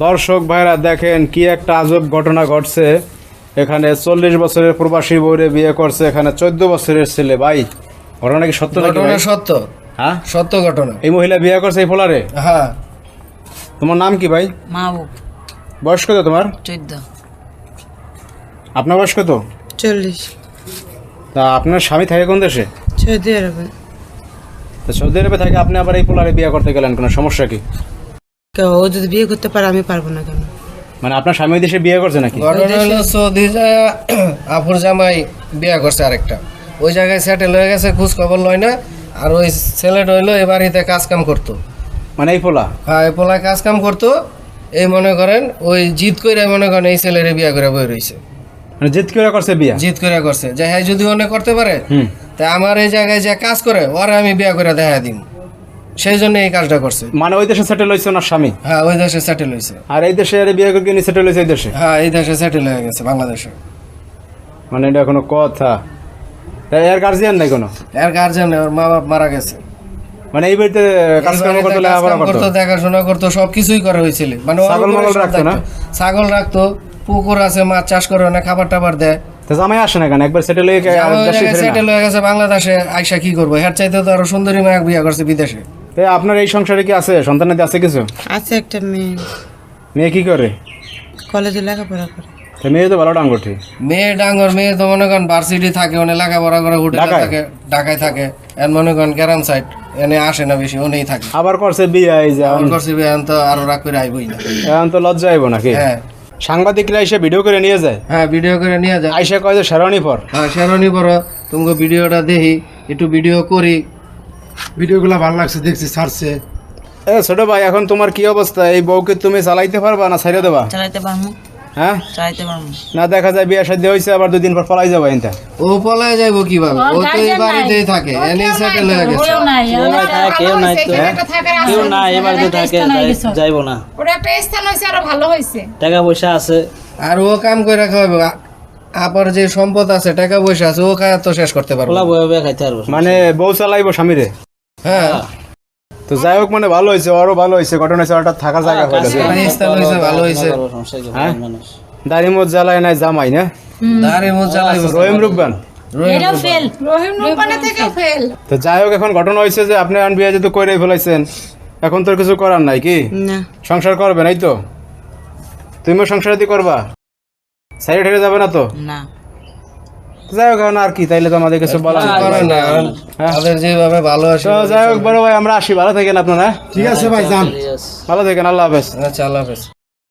দর্শক ভাইরা দেখেন কি একটা আজব ঘটনা ঘটছে। এখানে 40 বছরের প্রবাসী বউরে বিয়ে করছে, এখানে 14 বছরের ছেলে। ভাই ঘটনা কি সত্য নাকি? ঘটনা সত্য। হ্যাঁ সত্য ঘটনা। এই মহিলা বিয়ে করছে এই ফোলারে? হ্যাঁ। তোমার নাম কি ভাই? মাহবুব। বয়স কত তোমার? 14। আপনার বয়স কত? 40। তা আপনার স্বামী থাকে কোন দেশে? সৌদি আরবে। তো সৌদি আরবে থাকে, আপনি আবার এই ফোলারে বিয়ে করতে গেলেন, কোনো সমস্যা কি? ও যদি বিয়ে করতে পারে আমি পারবো না কেন? মানে আপনার স্বামী ওই দেশে বিয়ে করছে নাকি? ঘটনা হলো সৌদি যায় আপুর জামাই বিয়ে করছে আরেকটা, ওই জায়গায় সেটেল হয়ে গেছে, খোঁজ খবর লয় না। আর ওই ছেলেটা হইলো এ বাড়িতে কাজ কাম করতো। মানে এই ফোলা? হ্যাঁ, এই পোলায় কাজ কাম করতো। এই মনে করেন ওই জিদ করে মনে করেন এই ছেলের বিয়ে করে বই রয়েছে। মানে জিদ করে করছে বিয়ে? জিদ করে করছে যে হ্যাঁ যদি অনেক করতে পারে তা আমার এই জায়গায় যে কাজ করে ওরা আমি বিয়ে করে দেখা দিই, সেই জন্য এই কাজটা করছে। মানে ওই দেশে সেটেল হয়েছে ওনার স্বামী? হ্যাঁ, ওই দেশে সেটেল হয়েছে। আর এই দেশে বিয়ে করে নিয়ে সেটেল হয়েছে এই দেশে? হ্যাঁ, এই দেশে সেটেল হয়ে গেছে বাংলাদেশে। মানে এটা কোনো কথা? তাই এর গার্জিয়ান নাই কোনো? এর গার্জেন ওর মা বাপ মারা গেছে। মানে এই বাড়িতে কাজকর্ম করতে, লেখাপড়া করতো, দেখাশোনা করতো, সবকিছুই করে হয়েছিল। মানে ছাগল মাগল রাখতো না? ছাগল রাখতো, পুকুর আছে, মাছ চাষ করে, অনেক খাবার টাবার দেয়। তো জামাই আসে না কেন? একবার সেটেল হয়ে সেটেল হয়ে গেছে বাংলাদেশে, আইসা কি করবো? এর চাইতে তো আরো সুন্দরী মায়া বিয়ে করছে বিদেশে। আপনার এই সংসারে কি আছে, সন্তানাদি আছে কিছু? আছে একটা মেয়ে, মেয়ে কি করে? কলেজে লেখাপড়া করে। তো মেয়ে তো ভালো ডাঙ্গটি। মেয়ে ডাঙ্গর, মেয়ে তো মনে করেন ভার্সিটি থাকে, অনেক লেখাপড়া করে, হোটেলে থাকে, ঢাকায় থাকে। এর মনে করেন গ্রাম সাইড, এনে আসে না বেশি, ওনেই থাকে। আবার করছে বিয়ে, এই যে আমার করছে বিয়ে, এখন তো আরো রাগ করে আইবই না। এখন তো লজ্জা আইব নাকি? হ্যাঁ। সাংবাদিকরা এসে ভিডিও করে নিয়ে যায়। হ্যাঁ, ভিডিও করে নিয়ে যায়। আইসা কয় যে শেরওয়ানি পর। হ্যাঁ, শেরওয়ানি পরো, তোমাকে ভিডিওটা দেখি, একটু ভিডিও করি। ভিডিওগুলো ভালো লাগছে, দেখছি, ছাড়ছে। এ ছোট ভাই, এখন তোমার কি অবস্থা? এই বউকে তুমি চালাইতে পারবা না ছাইড়ে দেবা? চালাইতে পারবো। হ্যাঁ, চালাইতে পারবো। না দেখা যায় বিয়ে শাদী হয়েছে, আবার 2 দিন পর পলাই যাবো এনটা। ও পলায় যাইবো কিভাবে? ও তো এই বাড়িতেই থাকে, এনে সেটেল হয়ে গেছে। কেউ নাই, কেউ নাই তো, কেউ নাই এবার তো থাকে, যাইবো না। ওটা একটা স্থান হয়েছে, আরো ভালো হয়েছে, টাকা পয়সা আছে। আর ও কাম করে খাওয়াবে, আবার যে সম্পদ আছে, টাকা পয়সা আছে, ও খায় তো শেষ করতে পারবে ওলা না। বয়ে বয়ে খাইতে পারবো। মানে বউ চালাইবো স্বামীরে? হ্যাঁ, তো যাই হোক, মানে ভালো হয়েছে, আরো ভালো হয়েছে। ঘটনা হয়েছে ওটা থাকার জায়গা হয়ে গেছে। মানে স্থান হয়েছে, ভালো হয়েছে। হ্যাঁ, দাড়ি মোজ জ্বালায় নাই জামাই না? দাঁড়ে মোজ জ্বালাইবো। রহিম রুব্বান। এটাও ফেল। রহিম রূপানে থেকে ফেল। তো যাই হোক, এখন ঘটনা হয়েছে যে আপনি আন বিয়ে যেহেতু করে ফেলাইছেন, এখন তোর কিছু করার নাই কি? না, সংসার করবে নাই তো? তুমিও সংসারাদি করবা? সাইডে ঠেড়ে যাবে না তো? না। যাই হোক, এখন আর কি, তাইলে তো আমাদের কিছু বলা করে না, তাদের যেভাবে ভালো আসে। তো যাই হোক বড় ভাই, আমরা আসি, ভালো থাকেন আপনারা। ঠিক আছে ভাই, যান। ভালো থাকেন, আল্লাহ হাফেজ। আচ্ছা, আল্লাহ হাফেজ।